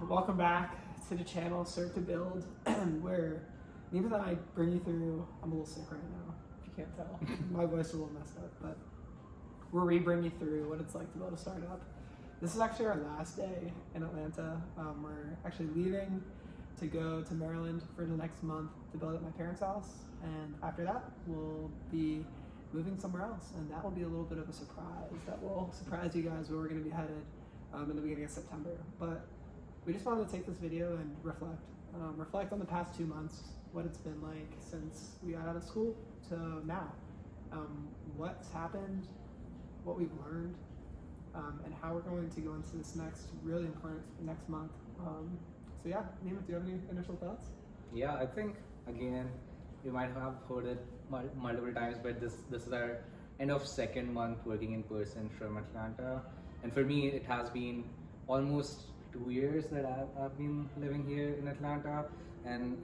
Welcome back to the channel Serve to Build, where Neva and I bring you through. I'm a little sick right now, if you can't tell. My voice is a little messed up, but we bring you through what it's like to build a startup. This is actually our last day in Atlanta. We're actually leaving to go to Maryland for the next month to build at my parents' house, and after that, we'll be moving somewhere else, and that will be a little bit of a surprise. That will surprise you guys where we're going to be headed in the beginning of September. But we just wanted to take this video and reflect on the past 2 months, what it's been like since we got out of school to now, what's happened, what we've learned, and how we're going to go into this next really important next month. So yeah, Nima, do you have any initial thoughts? Yeah, I think again, you might have heard it multiple times, but this is our end of second month working in person from Atlanta, and for me it has been almost 2 years that I've been living here in Atlanta, and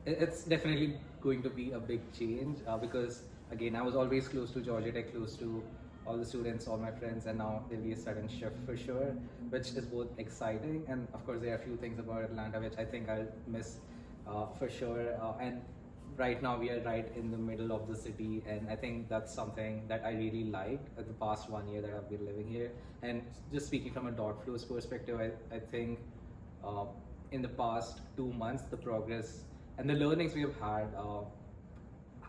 it's definitely going to be a big change because again I was always close to Georgia Tech, close to all the students, all my friends, and now there'll be a sudden shift for sure, which is both exciting and of course there are a few things about Atlanta which I think I'll miss for sure. And right now we are right in the middle of the city, and I think that's something that I really liked at the past 1 year that I've been living here. And just speaking from a .flows perspective, I think in the past 2 months the progress and the learnings we have had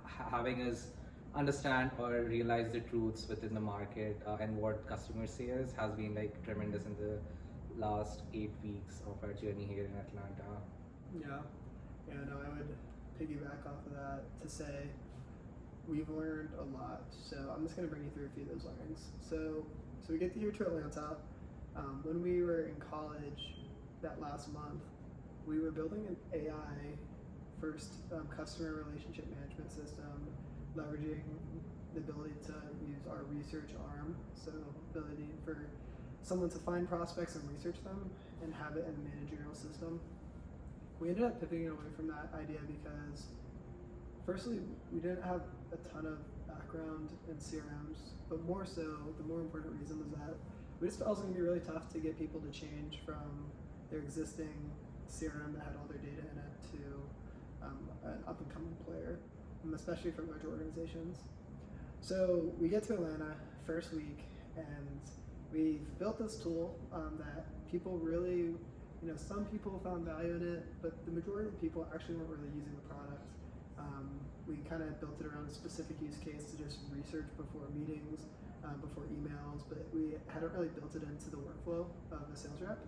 having us understand or realize the truths within the market and what customers say has been like tremendous in the last 8 weeks of our journey here in Atlanta. Yeah, no, I would piggyback off of that to say we've learned a lot. So I'm just going to bring you through a few of those learnings. So we get here to Atlanta. When we were in college that last month, we were building an AI first customer relationship management system, leveraging the ability to use our research arm, so ability for someone to find prospects and research them and have it in a managerial system. We ended up pivoting away from that idea because firstly, we didn't have a ton of background in CRMs, but more so, the more important reason was that we just felt it was going to be really tough to get people to change from their existing CRM that had all their data in it to an up-and-coming player, especially for larger organizations. So we get to Atlanta first week, and we've built this tool that people really, some people found value in it, but the majority of people actually weren't really using the product. We kind of built it around a specific use case to just research before meetings, before emails, but we hadn't really built it into the workflow of a sales rep.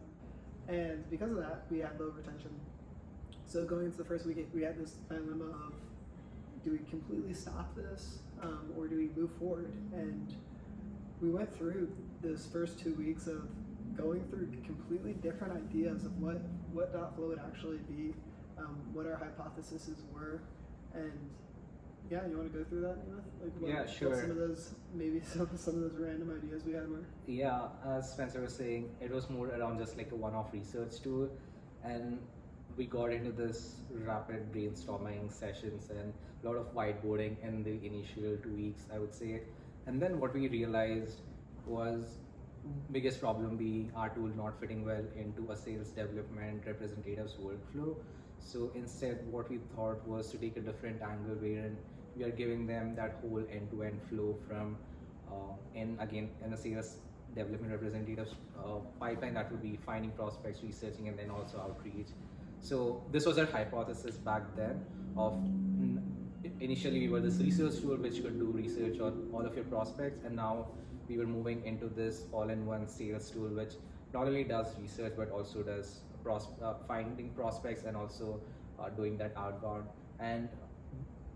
And because of that, we had low retention. So going into the first week, we had this dilemma of, do we completely stop this or do we move forward? And we went through this first 2 weeks of going through completely different ideas of what .flow would actually be, what our hypotheses were, and yeah, you want to go through that, Nima? Yeah, sure. What some of those, maybe some of those random ideas we had were? Yeah, as Spencer was saying, it was more around just like a one-off research tool, and we got into this rapid brainstorming sessions and a lot of whiteboarding in the initial 2 weeks, I would say. And then what we realized was biggest problem being our tool not fitting well into a sales development representative's workflow. So instead what we thought was to take a different angle wherein we are giving them that whole end-to-end flow from in a sales development representative's pipeline that would be finding prospects, researching, and then also outreach. So this was our hypothesis back then of initially we were this research tool which could do research on all of your prospects, and now we were moving into this all-in-one sales tool which not only does research but also does finding prospects and also doing that outbound. And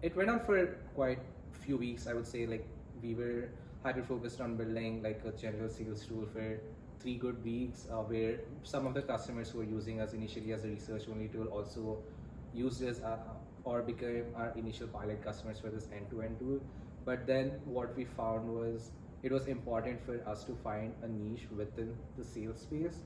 it went on for quite a few weeks, I would say. Like we were hyper-focused on building like a general sales tool for 3 good weeks where some of the customers who were using us initially as a research-only tool also used us or became our initial pilot customers for this end-to-end tool. But then what we found was it was important for us to find a niche within the sales space,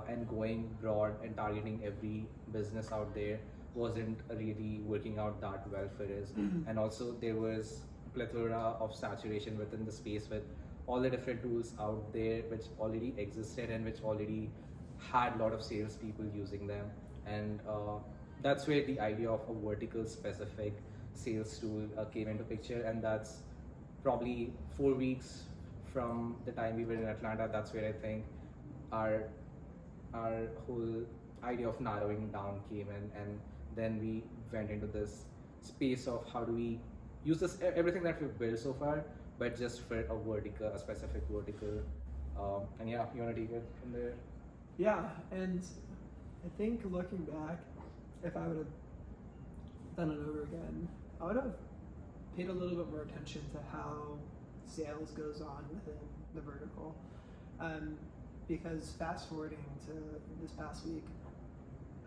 and going broad and targeting every business out there wasn't really working out that well for us. And also there was a plethora of saturation within the space with all the different tools out there which already existed and which already had a lot of salespeople using them, and that's where the idea of a vertical specific sales tool came into picture, and that's probably 4 weeks from the time we were in Atlanta. That's where I think our whole idea of narrowing down came in, and then we went into this space of how do we use this everything that we've built so far, but just for a specific vertical. And yeah, you want to take it from there? Yeah, and I think looking back, if I would have done it over again, I would have paid a little bit more attention to how sales goes on within the vertical. Because fast forwarding to this past week,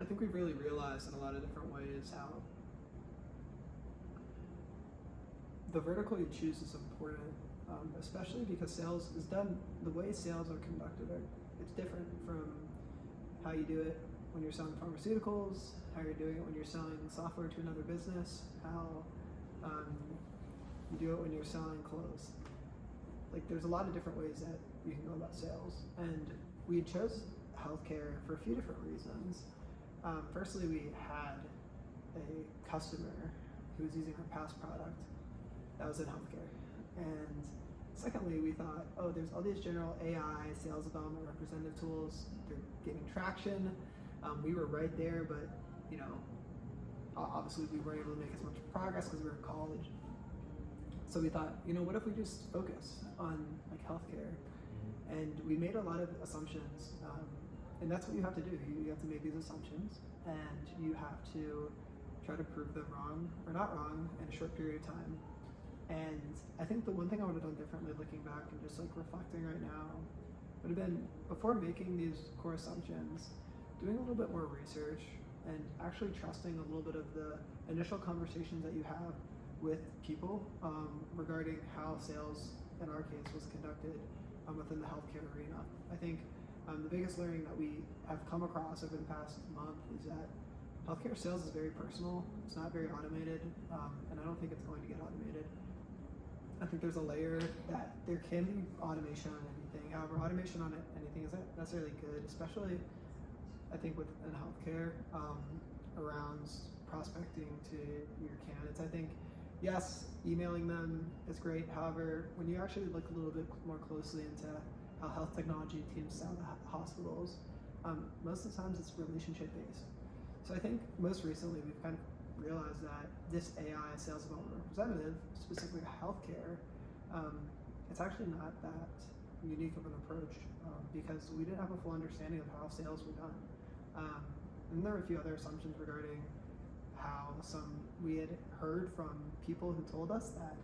I think we've really realized in a lot of different ways how the vertical you choose is important, especially because sales is done, the way sales are conducted, it's different from how you do it when you're selling pharmaceuticals, how you're doing it when you're selling software to another business, how you do it when you're selling clothes. Like there's a lot of different ways that you can go about sales, and we chose healthcare for a few different reasons. Firstly, we had a customer who was using our past product that was in healthcare, and secondly, we thought, oh, there's all these general AI, sales development, representative tools. They're getting traction. We were right there, but obviously we weren't able to make as much progress because we were in college. So we thought, what if we just focus on like healthcare? And we made a lot of assumptions, and that's what you have to do. You have to make these assumptions, and you have to try to prove them wrong or not wrong in a short period of time. And I think the one thing I would have done differently looking back and just like reflecting right now would have been, before making these core assumptions, doing a little bit more research and actually trusting a little bit of the initial conversations that you have with people regarding how sales, in our case, was conducted within the healthcare arena. I think the biggest learning that we have come across over the past month is that healthcare sales is very personal. It's not very automated, and I don't think it's going to get automated. I think there's a layer that there can be automation on anything. However, automation on anything isn't necessarily good, especially I think within healthcare, around prospecting to your candidates. I think, yes, emailing them is great. However, when you actually look a little bit more closely into how health technology teams sell to hospitals, most of the times it's relationship based. So I think most recently we've kind of realized that this AI sales development representative, specifically healthcare, it's actually not that unique of an approach because we didn't have a full understanding of how sales were done. And there were a few other assumptions regarding how we had heard from people who told us that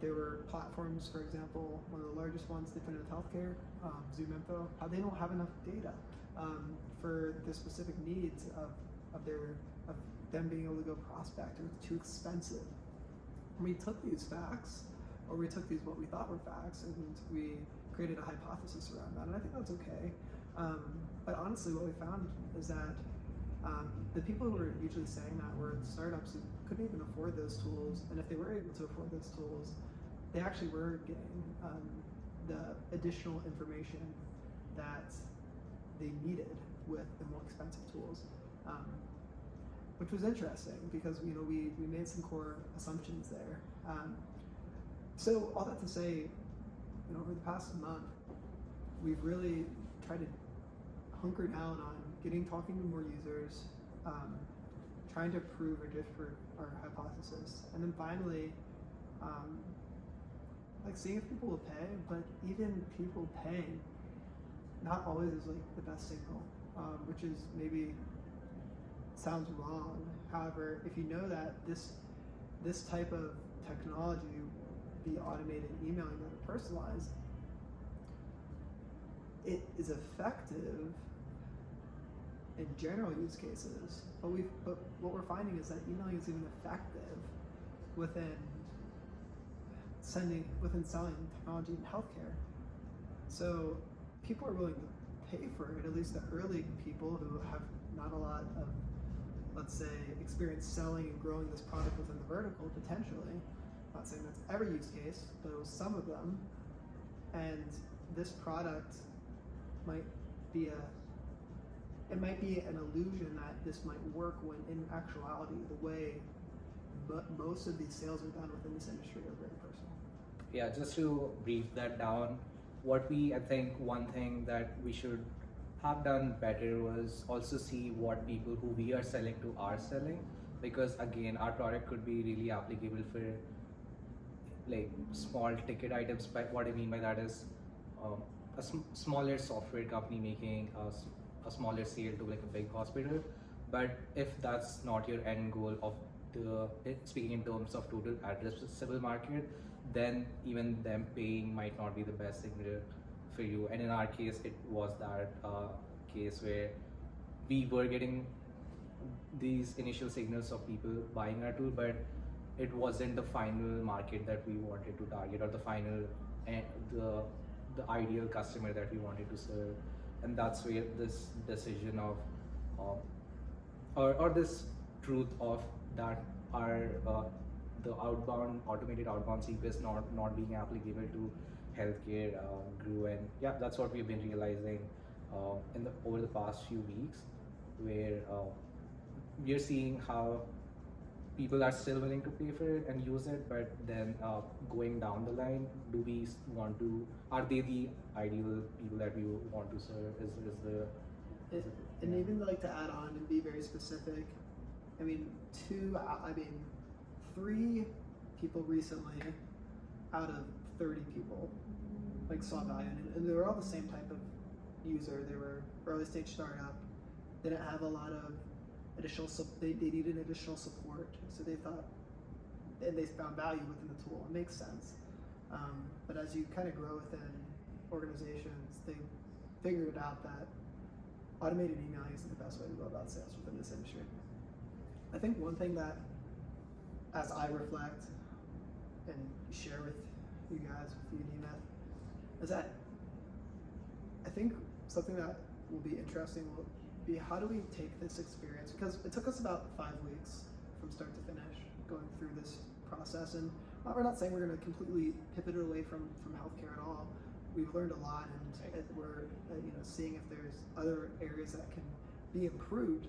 there were platforms, for example, one of the largest ones definitive healthcare, ZoomInfo, how they don't have enough data for the specific needs of them being able to go prospect, or it's too expensive. And we took these facts, or we took these what we thought were facts, and we created a hypothesis around that, and I think that's okay. But honestly, what we found is that the people who were usually saying that were startups who couldn't even afford those tools, and if they were able to afford those tools, they actually were getting the additional information that they needed with the more expensive tools, which was interesting because we made some core assumptions there. So all that to say, over the past month, we've really tried to hunker down on talking to more users, trying to prove or disprove our hypothesis, and then finally, seeing if people will pay. But even people paying, not always is the best signal, which is maybe sounds wrong. However, if you know that this type of technology, the automated emailing that are personalized, it is effective in general use cases, but what we're finding is that emailing is even effective within selling technology in healthcare. So people are willing to pay for it, at least the early people who have not a lot of, let's say, experience selling and growing this product within the vertical, potentially. I'm not saying that's every use case, but it was some of them. And this product might be a it might be an illusion that this might work when in actuality the way most of these sales are done within this industry are very personal. Yeah, just to brief that down, I think one thing that we should have done better was also see what people who we are selling to are selling, because again, our product could be really applicable for like small ticket items. But what I mean by that is smaller software company making a smaller sale to like a big hospital. But if that's not your end goal of speaking in terms of total addressable market, then even them paying might not be the best thing for you. And in our case, it was that case where we were getting these initial signals of people buying our tool, but it wasn't the final market that we wanted to target, or the final the ideal customer that we wanted to serve. And that's where this decision of or this truth of that our the automated outbound sequence not being applicable to healthcare grew. And yeah, that's what we've been realizing over the past few weeks, where we are seeing how people are still willing to pay for it and use it, but then going down the line, are they the ideal people that we want to serve? And even like to add on and be very specific, I mean, 3 people recently out of 30 people like saw value in it, and they were all the same type of user. They were early stage startup, didn't have a lot of additional, they needed additional support, so they thought, and they found value within the tool. It makes sense. But as you kind of grow within organizations, they figured out that automated emailing isn't the best way to go about sales within this industry. I think one thing that, as I reflect and share with you guys, with you, Nina, is that I think something that will be interesting will be, how do we take this experience, because it took us about 5 weeks from start to finish going through this process, and we're not saying we're going to completely pivot away from healthcare at all. We've learned a lot, and we're seeing if there's other areas that can be improved.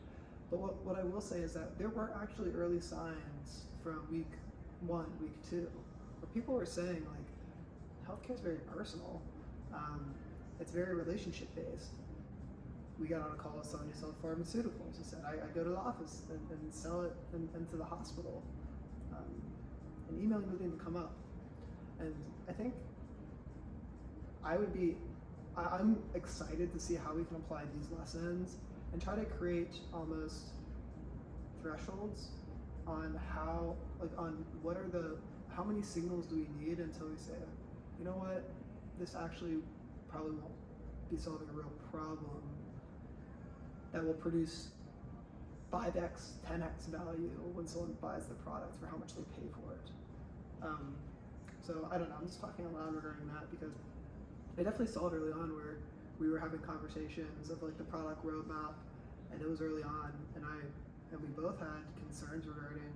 But what I will say is that there were actually early signs from week 1, week 2, where people were saying like, healthcare is very personal. It's very relationship based. We got on a call with someone who sold pharmaceuticals. He said, I go to the office and sell it into the hospital. And emailing didn't even come up. And I think I'm excited to see how we can apply these lessons and try to create almost thresholds on how many signals do we need until we say, you know what, this actually probably won't be solving a real problem that will produce 5x, 10x value when someone buys the product for how much they pay for it. So I don't know, I'm just talking out loud regarding that, because I definitely saw it early on where we were having conversations of like the product roadmap, and it was early on, and we both had concerns regarding,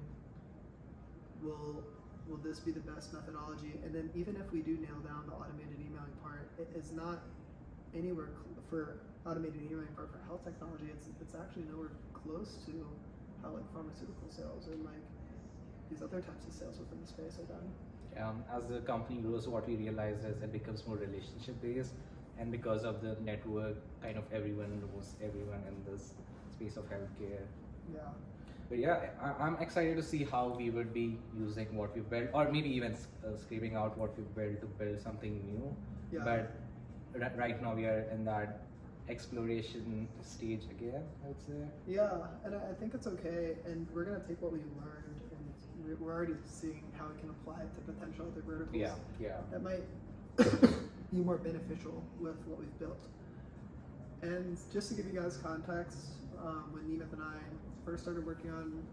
will this be the best methodology? And then even if we do nail down the automated emailing part, it is not anywhere for automated emailing part for health technology. It's actually nowhere close to how like pharmaceutical sales and like these other types of sales within the space are done. As the company grows, what we realize is it becomes more relationship based, and because of the network, kind of everyone knows everyone in this space of healthcare. Yeah. But yeah, I'm excited to see how we would be using what we've built, or maybe even scraping out what we've built to build something new. Yeah. But right now we are in that exploration stage again, I would say. Yeah, and I think it's okay, and we're gonna take what we learned, and we're already seeing how it can apply to potential other verticals. Yeah. That might be more beneficial with what we've built. And just to give you guys context, when Nemeth and I first started working on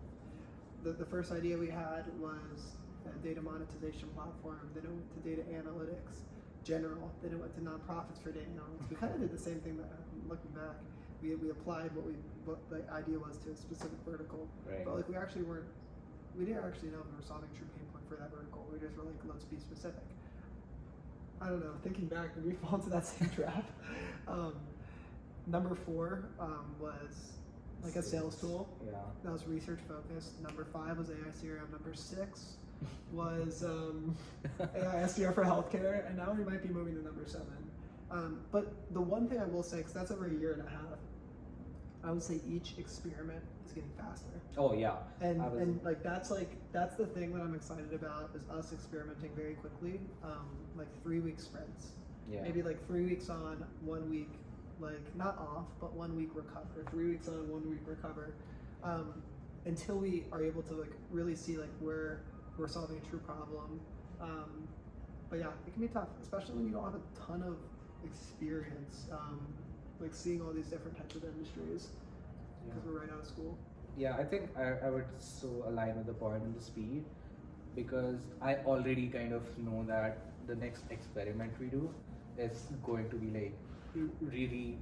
the first idea we had was a data monetization platform. Then it went to data analytics general. Then it went to nonprofits for data analytics. We kind of did the same thing, but looking back, we applied what the idea was to a specific vertical. Right. But like we didn't actually know if we were solving a true pain point for that vertical. We just were like, let's be specific. I don't know, thinking back, did we fall into that same trap? Number 4 was like a sales tool. Yeah. That was research focused. Number 5 was AI CRM. Number 6 was AI SDR for healthcare, and now we might be moving to number 7. But the one thing I will say, because that's over a year and a half, I would say each experiment is getting faster. Oh yeah. And that's the thing that I'm excited about is us experimenting very quickly, like 3-week sprints. Yeah. Maybe like 3 weeks on, 1 week, like not off, but 1 week recover. 3 weeks on, 1 week recover, until we are able to like really see like where we're solving a true problem. But yeah, it can be tough, especially when you don't have a ton of experience, like seeing all these different types of industries because we're right out of school. Yeah, I think I would so align with the point on the speed, because I already kind of know that the next experiment we do is going to be like really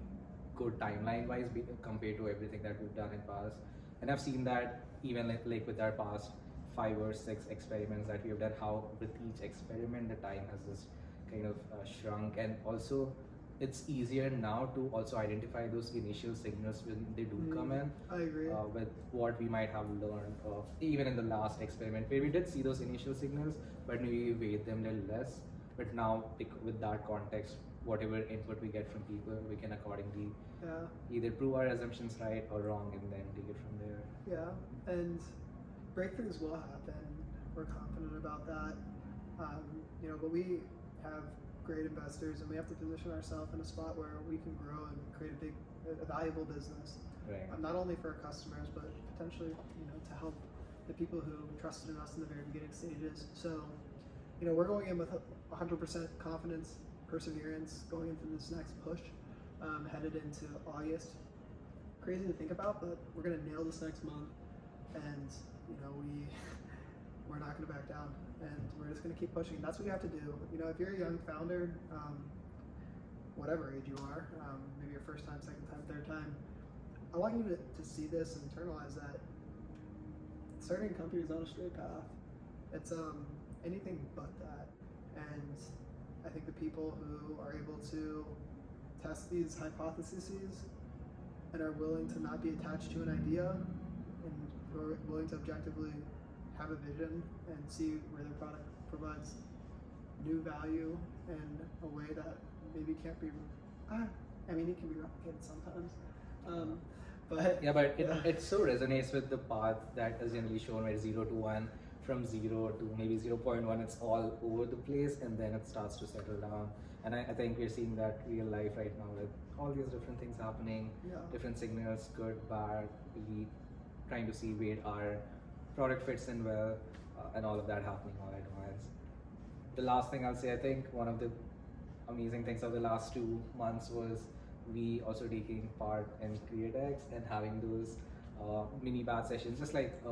good timeline wise compared to everything that we've done in past. And I've seen that even like with our past 5 or 6 experiments that we've done, how with each experiment the time has just kind of shrunk. And also it's easier now to also identify those initial signals when they do come in. I agree. With what we might have learned even in the last experiment where we did see those initial signals, but maybe we weighed them a little less. But now with that context, whatever input we get from people, we can accordingly either prove our assumptions right or wrong and then take it from there. Yeah, and breakthroughs will happen. We're confident about that. But we have great investors, and we have to position ourselves in a spot where we can grow and create a valuable business. Right. Not only for our customers, but potentially, to help the people who trusted in us in the very beginning stages. So, we're going in with 100% confidence, perseverance, going into this next push, headed into August. Crazy to think about, but we're gonna nail this next month, and we're not gonna back down, and we're just gonna keep pushing. That's what you have to do. If you're a young founder, whatever age you are, maybe your first time, second time, third time, I want you to see this and internalize that starting a company is not a straight path. It's anything but that. And I think the people who are able to test these hypotheses and are willing to not be attached to an idea and who are willing to objectively have a vision and see where their product provides new value in a way that maybe can't be, it can be replicated sometimes. It so resonates with the path that is generally shown where 0 to 1, from 0 to maybe 0.1, it's all over the place and then it starts to settle down. And I think we're seeing that real life right now with all these different things happening, different signals, good, bad, we trying to see where our product fits in well, and all of that happening all at once. The last thing I'll say, I think one of the amazing things of the last 2 months was we also taking part in CreateX and having those mini batch sessions, just like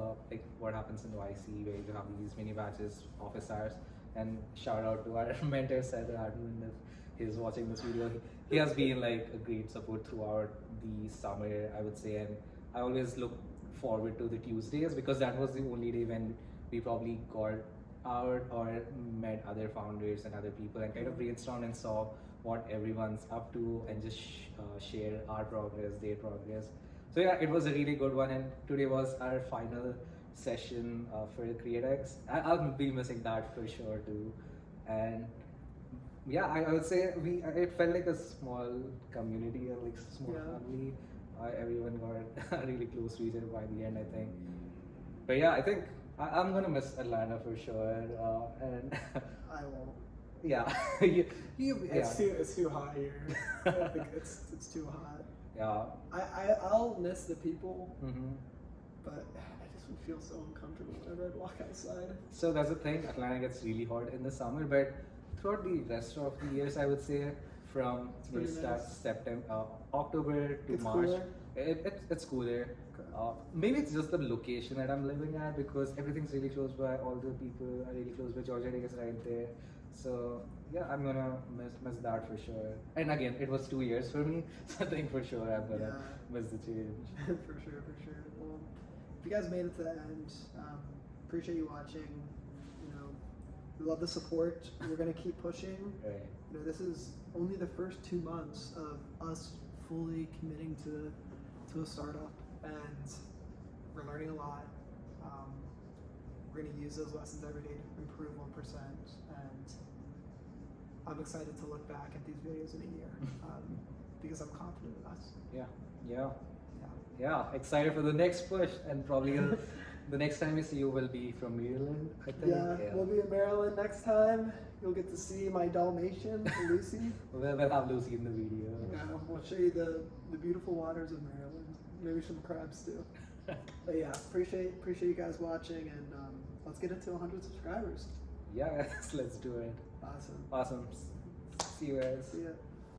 what happens in YC, where you have these mini batches, office hours. And shout out to our mentor, Seth Admin, if he's watching this video. He has been like a great support throughout the summer, I would say, and I always look forward to the Tuesdays because that was the only day when we probably got out or met other founders and other people and kind of brainstormed and saw what everyone's up to and just share our progress, their progress. So yeah, it was a really good one, and today was our final session for CreateX. I'll be missing that for sure too. And yeah, I would say it felt like a small community, or like small family. Everyone got really close to each other by the end, I think. But yeah, I think I'm gonna miss Atlanta for sure. And I won't. Yeah, It's too hot here. I think it's too hot. Yeah. I'll miss the people, Mm-hmm. but I just would feel so uncomfortable whenever I'd walk outside. So that's the thing. Atlanta gets really hot in the summer, but throughout the rest of the years, I would say from September, October to It's March, cooler. It's cooler. Okay. Maybe it's just the location that I'm living at because everything's really close by. All the people are really close by. Georgia Tech is right there. So yeah, I'm gonna miss that for sure. And again, it was 2 years for me, so I think for sure I'm gonna miss the change. For sure. Well, if you guys made it to the end, appreciate you watching. We love the support. We're gonna keep pushing. Right. This is only the first 2 months of us fully committing to a startup, and we're learning a lot. We're going to use those lessons every day to improve 1%, and I'm excited to look back at these videos in a year because I'm confident in us. Yeah. Excited for the next push, and probably the next time we see you will be from Maryland, I think. Yeah, we'll be in Maryland next time. You'll get to see my Dalmatian, Lucy. We'll have Lucy in the video. Yeah, we'll show you the beautiful waters of Maryland. Maybe some crabs too. But yeah, appreciate you guys watching, and let's get it to 100 subscribers. Yeah, let's do it. Awesome. Awesome. See you guys. See ya.